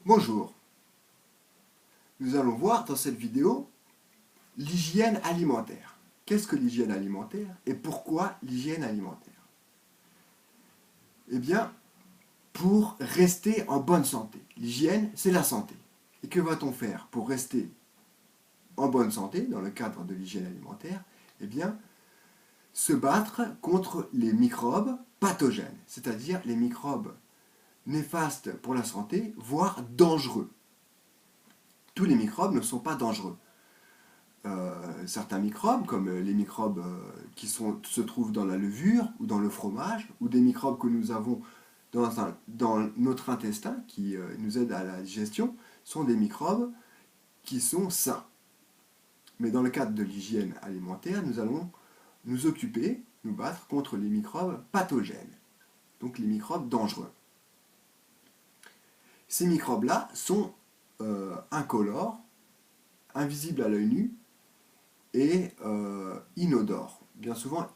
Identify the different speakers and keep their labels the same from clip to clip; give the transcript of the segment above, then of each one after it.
Speaker 1: Bonjour, nous allons voir dans cette vidéo l'hygiène alimentaire. Qu'est-ce que l'hygiène alimentaire et pourquoi l'hygiène alimentaire? Eh bien, pour rester en bonne santé. L'hygiène, c'est la santé. Et que va-t-on faire pour rester en bonne santé dans le cadre de l'hygiène alimentaire? Eh bien, se battre contre les microbes pathogènes, c'est-à-dire les microbes néfastes pour la santé, voire dangereux. Tous les microbes ne sont pas dangereux. Certains microbes, comme les microbes qui se trouvent dans la levure ou dans le fromage, ou des microbes que nous avons dans notre intestin qui nous aident à la digestion, sont des microbes qui sont sains. Mais dans le cadre de l'hygiène alimentaire, nous allons nous occuper, nous battre contre les microbes pathogènes, donc les microbes dangereux. Ces microbes-là sont incolores, invisibles à l'œil nu, et inodore. Bien souvent,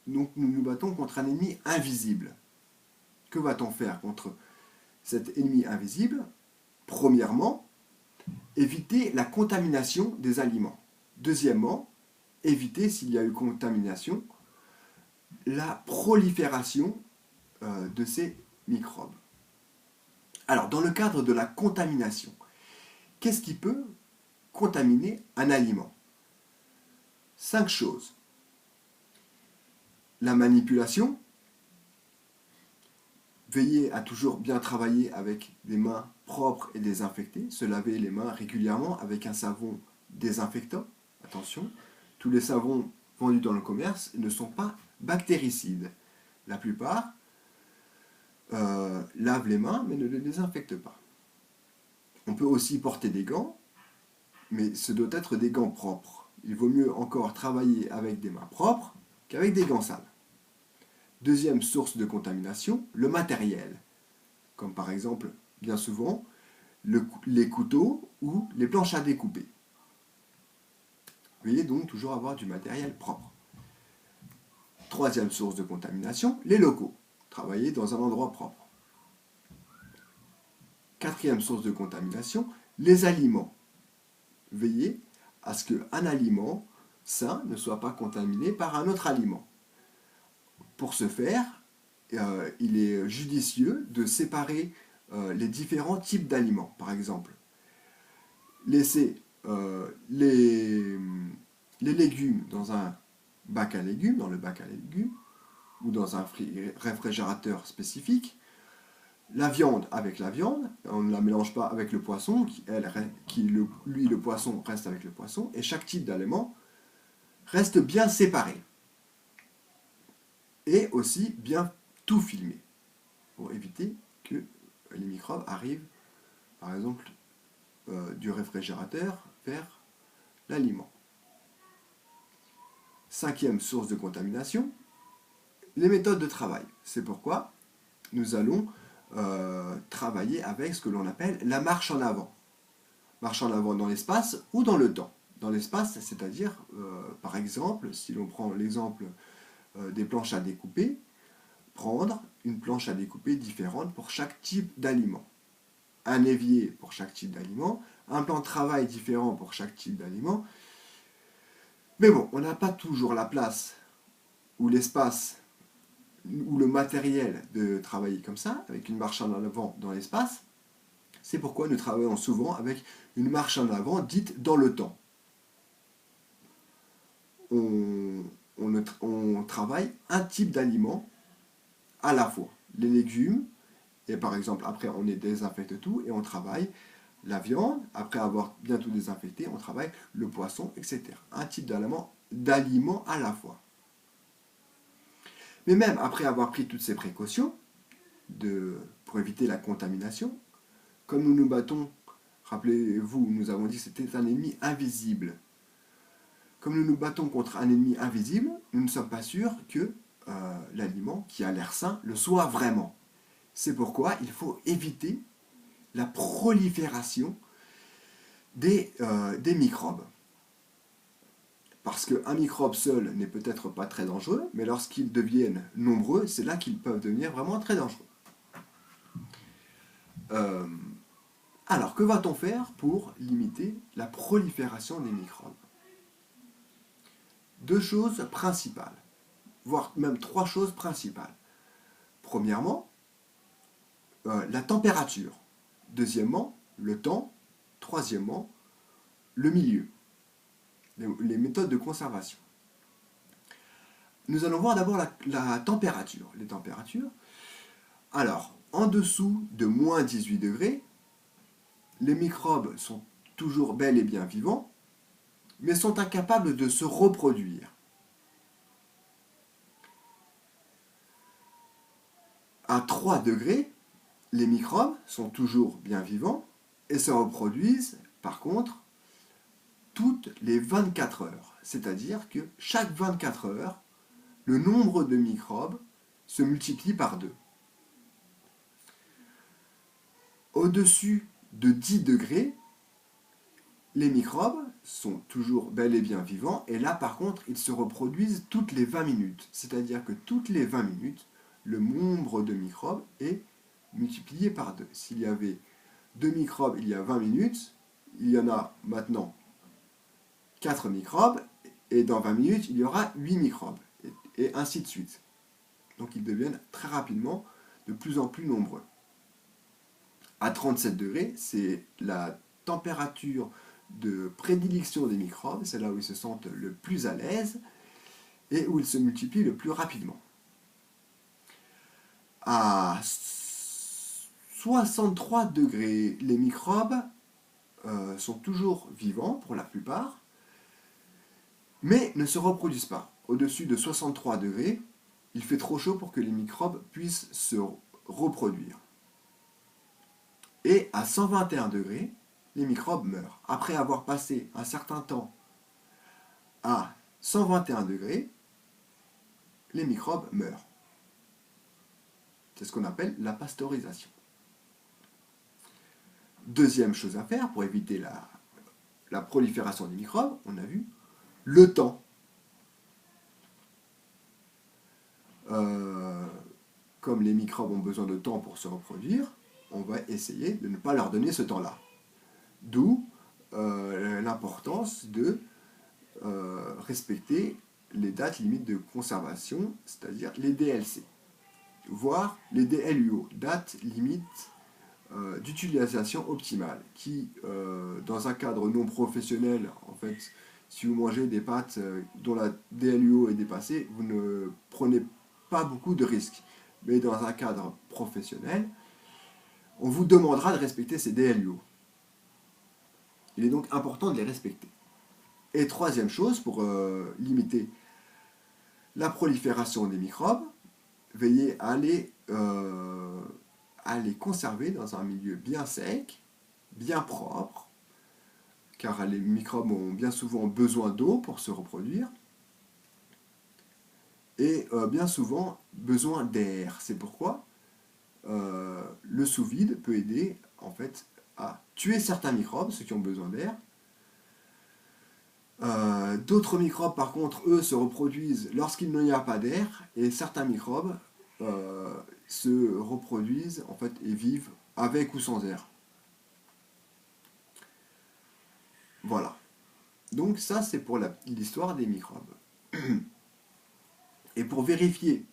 Speaker 1: donc nous nous battons contre un ennemi invisible. Que va-t-on faire contre cet ennemi invisible? Premièrement, éviter la contamination des aliments. Deuxièmement, éviter, s'il y a eu contamination, la prolifération de ces microbes. Alors, dans le cadre de la contamination, qu'est-ce qui peut contaminer un aliment? 5 choses. La manipulation. Veillez à toujours bien travailler avec des mains propres et désinfectées. Se laver les mains régulièrement avec un savon désinfectant. Attention, tous les savons vendus dans le commerce ne sont pas bactéricides. La plupart lavent les mains mais ne les désinfectent pas. On peut aussi porter des gants, mais ce doit être des gants propres. Il vaut mieux encore travailler avec des mains propres qu'avec des gants sales. Deuxième source de contamination, le matériel. Comme par exemple, bien souvent, les couteaux ou les planches à découper. Veuillez donc toujours avoir du matériel propre. Troisième source de contamination, les locaux. Travailler dans un endroit propre. Quatrième source de contamination, les aliments. Veillez à ce qu'un aliment sain ne soit pas contaminé par un autre aliment. Pour ce faire, il est judicieux de séparer les différents types d'aliments. Par exemple, laisser les légumes dans un bac à légumes, dans le bac à légumes, ou dans un réfrigérateur spécifique, la viande avec la viande, on ne la mélange pas avec le poisson, lui, le poisson reste avec le poisson, et chaque type d'aliment reste bien séparé. Et aussi bien tout filmer, pour éviter que les microbes arrivent, par exemple, du réfrigérateur vers l'aliment. Cinquième source de contamination, les méthodes de travail. C'est pourquoi nous allons travailler avec ce que l'on appelle la marche en avant. Marche en avant dans l'espace ou dans le temps. Dans l'espace, c'est-à-dire, par exemple, si l'on prend l'exemple des planches à découper, prendre une planche à découper différente pour chaque type d'aliment. Un évier pour chaque type d'aliment, un plan de travail différent pour chaque type d'aliment. Mais bon, on n'a pas toujours la place ou l'espace ou le matériel de travailler comme ça, avec une marche en avant dans l'espace. C'est pourquoi nous travaillons souvent avec une marche en avant dite dans le temps. On travaille un type d'aliment à la fois. Les légumes, et par exemple, après on désinfecte tout, et on travaille la viande, après avoir bien tout désinfecté, on travaille le poisson, etc. Un type d'aliment à la fois. Mais même après avoir pris toutes ces précautions, pour éviter la contamination, comme nous nous battons, rappelez-vous, nous avons dit que c'était un ennemi invisible. Comme nous nous battons contre un ennemi invisible, nous ne sommes pas sûrs que l'aliment qui a l'air sain le soit vraiment. C'est pourquoi il faut éviter la prolifération des microbes. Parce qu'un microbe seul n'est peut-être pas très dangereux, mais lorsqu'ils deviennent nombreux, c'est là qu'ils peuvent devenir vraiment très dangereux. Alors, que va-t-on faire pour limiter la prolifération des microbes? Deux choses principales, voire même trois choses principales. Premièrement, la température. Deuxièmement, le temps. Troisièmement, le milieu, les méthodes de conservation. Nous allons voir d'abord la température. Les températures. Alors, en dessous de moins 18 degrés, les microbes sont toujours bel et bien vivants, mais sont incapables de se reproduire. À 3 degrés, les microbes sont toujours bien vivants et se reproduisent, par contre, toutes les 24 heures. C'est-à-dire que chaque 24 heures, le nombre de microbes se multiplie par 2. Au-dessus de 10 degrés, les microbes sont toujours bel et bien vivants, et là par contre, ils se reproduisent toutes les 20 minutes. C'est-à-dire que toutes les 20 minutes, le nombre de microbes est multiplié par 2. S'il y avait 2 microbes il y a 20 minutes, il y en a maintenant 4 microbes, et dans 20 minutes, il y aura 8 microbes, et ainsi de suite. Donc ils deviennent très rapidement de plus en plus nombreux. À 37 degrés, c'est la température de prédilection des microbes, c'est là où ils se sentent le plus à l'aise et où ils se multiplient le plus rapidement. À 63 degrés, les microbes sont toujours vivants pour la plupart, mais ne se reproduisent pas. Au-dessus de 63 degrés, il fait trop chaud pour que les microbes puissent se reproduire. Et à 121 degrés, les microbes meurent. Après avoir passé un certain temps à 121 degrés, les microbes meurent. C'est ce qu'on appelle la pasteurisation. Deuxième chose à faire pour éviter la prolifération des microbes, on a vu, le temps. Comme les microbes ont besoin de temps pour se reproduire, on va essayer de ne pas leur donner ce temps-là. D'où l'importance de respecter les dates limites de conservation, c'est-à-dire les DLC, voire les DLUO, dates limites d'utilisation optimale, qui, dans un cadre non professionnel, en fait, si vous mangez des pâtes dont la DLUO est dépassée, vous ne prenez pas beaucoup de risques. Mais dans un cadre professionnel, on vous demandera de respecter ces DLUO. Il est donc important de les respecter. Et troisième chose, pour limiter la prolifération des microbes, veillez à les conserver dans un milieu bien sec, bien propre, car les microbes ont bien souvent besoin d'eau pour se reproduire, et bien souvent besoin d'air. C'est pourquoi le sous-vide peut aider en fait à tuer certains microbes, ceux qui ont besoin d'air. D'autres microbes, par contre, eux, se reproduisent lorsqu'il n'y a pas d'air, et certains microbes se reproduisent en fait et vivent avec ou sans air. Voilà. Donc ça, c'est pour l'histoire des microbes. Et pour vérifier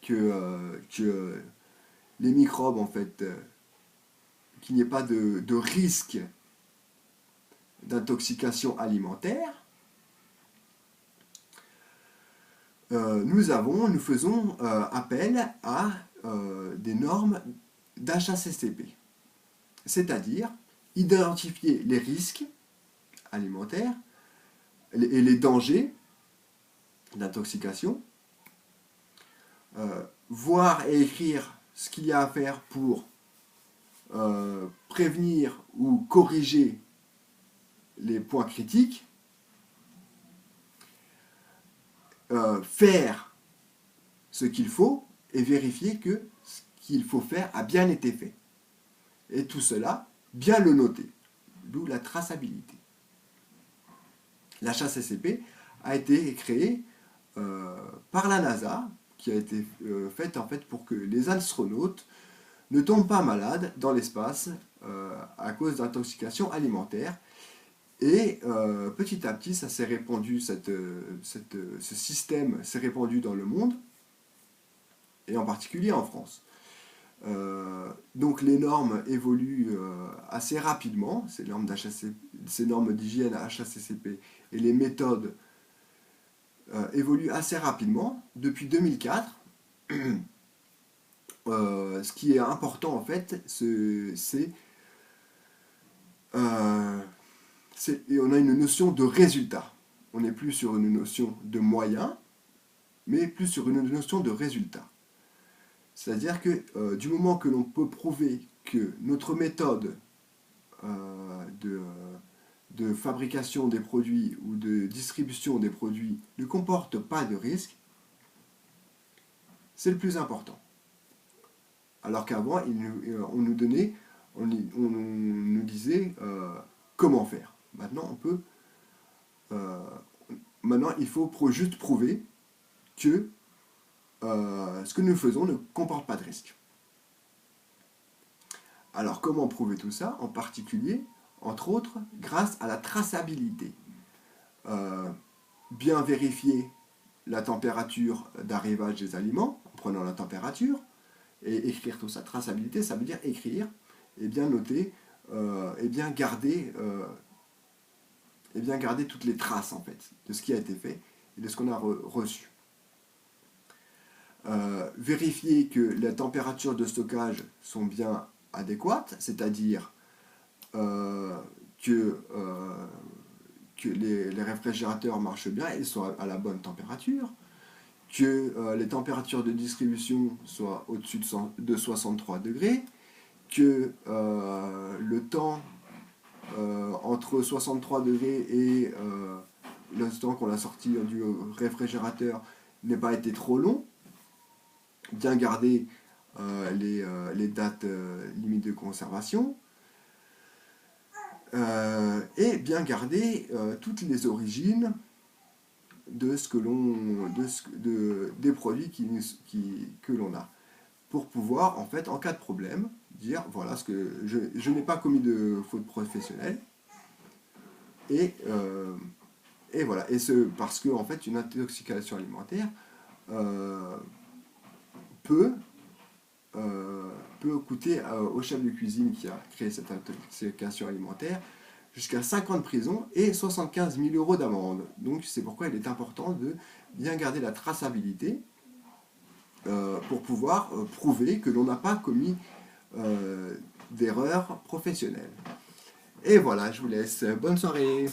Speaker 1: que les microbes, en fait, qu'il n'y ait pas de risque d'intoxication alimentaire, nous faisons appel à des normes d'HACCP, c'est-à-dire identifier les risques alimentaires et les dangers d'intoxication, voir et écrire ce qu'il y a à faire pour prévenir ou corriger les points critiques, faire ce qu'il faut et vérifier que ce qu'il faut faire a bien été fait. Et tout cela, bien le noter, d'où la traçabilité. L'HACCP a été créée par la NASA, qui a été faite en fait pour que les astronautes ne tombent pas malades dans l'espace à cause d'intoxication alimentaire. Et petit à petit, ça s'est répandu, ce système s'est répandu dans le monde, et en particulier en France. Donc les normes évoluent assez rapidement, ces normes d'hygiène HACCP et les méthodes évoluent assez rapidement. Depuis 2004, ce qui est important en fait, c'est on a une notion de résultat. On n'est plus sur une notion de moyens, mais plus sur une notion de résultat. C'est-à-dire que du moment que l'on peut prouver que notre méthode de fabrication des produits ou de distribution des produits ne comporte pas de risque, c'est le plus important. Alors qu'avant, on nous disait comment faire. Maintenant, il faut juste prouver que ce que nous faisons ne comporte pas de risque. Alors, comment prouver tout ça? En particulier, entre autres, grâce à la traçabilité. Bien vérifier la température d'arrivage des aliments, en prenant la température, et écrire tout ça. Traçabilité, ça veut dire écrire, et bien noter, et bien garder toutes les traces, en fait, de ce qui a été fait et de ce qu'on a reçu. Vérifier que les températures de stockage sont bien adéquates, c'est-à-dire que les réfrigérateurs marchent bien et soient à la bonne température, que les températures de distribution soient au-dessus de 63 degrés, que le temps entre 63 degrés et l'instant qu'on l'a sorti du réfrigérateur n'ait pas été trop long, bien garder les dates limites de conservation, et bien garder toutes les origines de des produits que l'on a, pour pouvoir, en fait, en cas de problème, dire voilà ce que je n'ai pas commis de faute professionnelle, et voilà, parce que en fait une intoxication alimentaire peut coûter au chef de cuisine qui a créé cette intoxication alimentaire jusqu'à 5 ans de prison et 75 000 € d'amende. Donc c'est pourquoi il est important de bien garder la traçabilité pour pouvoir prouver que l'on n'a pas commis d'erreur professionnelle. Et voilà, je vous laisse. Bonne soirée.